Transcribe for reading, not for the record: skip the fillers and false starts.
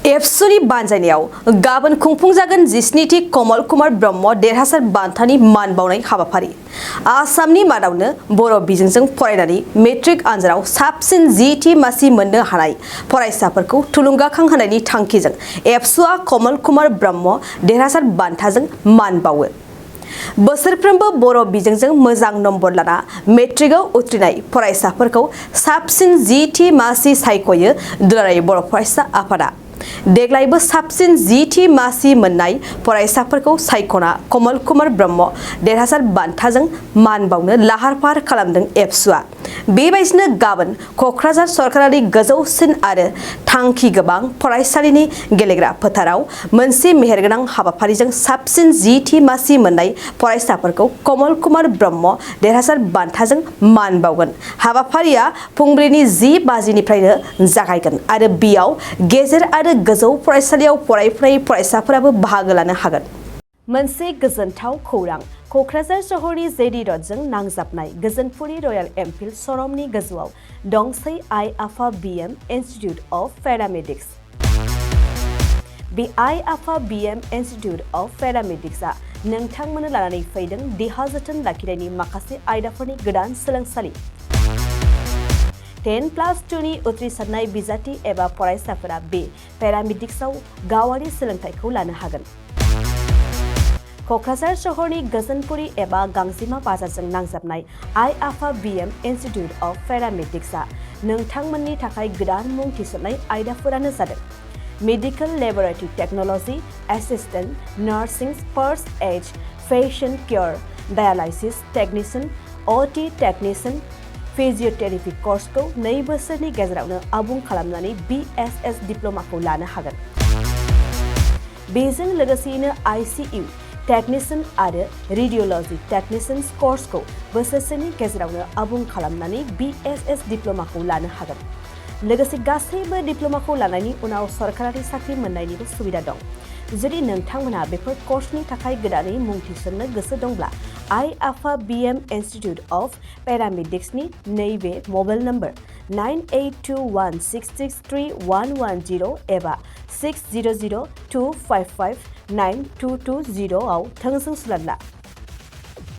एबसुनि बानजायनायाव गाबोन खुंफुंजागोन 17थि कमल कुमार ब्रह्म देरहासार बान्थानि मान बावनाय हाबाफारि। आसामनि मादावनो बर' बिजोंजों फरायनानै मेट्रिक आनजादाव साबसिन 10थि मासि मोननो हानाय फरायसाफोरखौ थुलुंगाखां होनायनि थांखिजों एबसुआ कमल कुमार ब्रह्म देरहासार बान्थाजों मान बावो। बोसोरफ्रोमबो बर' बिजोंजों मोजां नम्बर लाना मेट्रिकआव उथ्रिनाय फरायसाफोरखौ साबसिन 10थि मासि सायख'यो दुलाराय बर' फरायसा आफादा। देग्लायबो साबसिन 10थि मासि मोननाय फरायसाफोरखौ सायख'ना कमल कुमार ब्रह्म देरहासार बान्थाजों मान बावनो लाहार फाहार खालामदों एबसुआ। बेबायदिनो गाबोन क'क्राझार सरकारारि गोजौसिन आरो थांखि गोबां फरायसालिनि गेलेग्रा फोथाराव मोनसे मेहेरगोनां हाबाफारिजों साबसिन 10थि मासि मोननाय फरायसाफोरखौ कमल कुमार ब्रह्म देरहासार बान्थाजों मान बावगोन। हाबाफारिया फुंबिलिनि 10 बाजिनिफ्रायनो जागायगोन आरो बेयाव गेजेर आरो गोजौ फरायसालियाव फरायफुनाय फरायसाफोराबो बाहागो लानो हागोन। मोनसे गोजोनथाव खौरां। क'क्राझार सहरनि जेडि र'डजों नांजाबनाय गोजोनपुरि रयेल एनफिल्ड श'रुमनि गोजौआव दंसै आइ आफा बिएम इनस्टिट्युट अफ पेरामेडिक्स। बे आइ आफा बिएम इनस्टिट्युट अफ पेरामेडिक्सआ नोंथांमोननो लानानै फैदों देहा जोथोन लाखिनायनि माखासे आयदाफोरनि गोदान सोलोंसालि। 10+2नि उथ्रिसारनाय बिजाथि एबा फरायसाफोरा बे पेरामेडिक्सआव गावारि सोलोंथाइखौ लानो हागोन। क'क्राझार सहरनि गोजोनपुरि एबा गांजिमा बाजारजों नांजाबनाय आइ आफा बिएम इनस्टिट्युट अफ पेरामेडिक्सआ नोंथांमोननि थाखाय गोदान मुं थिसननाय आयदाफोरानो जादों medical laboratory technology, assistant nursing, first aid, patient care, dialysis technician, OT technician, physiotherapy कर्सखौ 2 बोसोरनि गेजेरावनो आबुं खालामनानै BSS डिप्ल'माखौ लानो हागोन। बेजों लोगोसेयैनो ICU टेक्निशियान आरो रेडियोल'जि टेक्निशियान कर्सखौ बोसोरसेनि गेजेरावनो आबुं खालामनानै BSS डिप्ल'माखौ लानो हागोन। लोगोसे गासैबो डिप्ल'माखौ लानायनि उनाव सरकारारि साख्रि मोननायनिबो सुबिदा दं। जुदि नोंथांमोनहा बेफोर कर्सनि थाखाय गोदानै मुं थिसननो गोसो दंब्ला आइ आफा बिएम इनस्टिट्युट अफ पेरामेडिक्सनि नैबे मबाइल नम्बर 9821663110 एबा 6002559220 आव थोंजों सुलाद ला।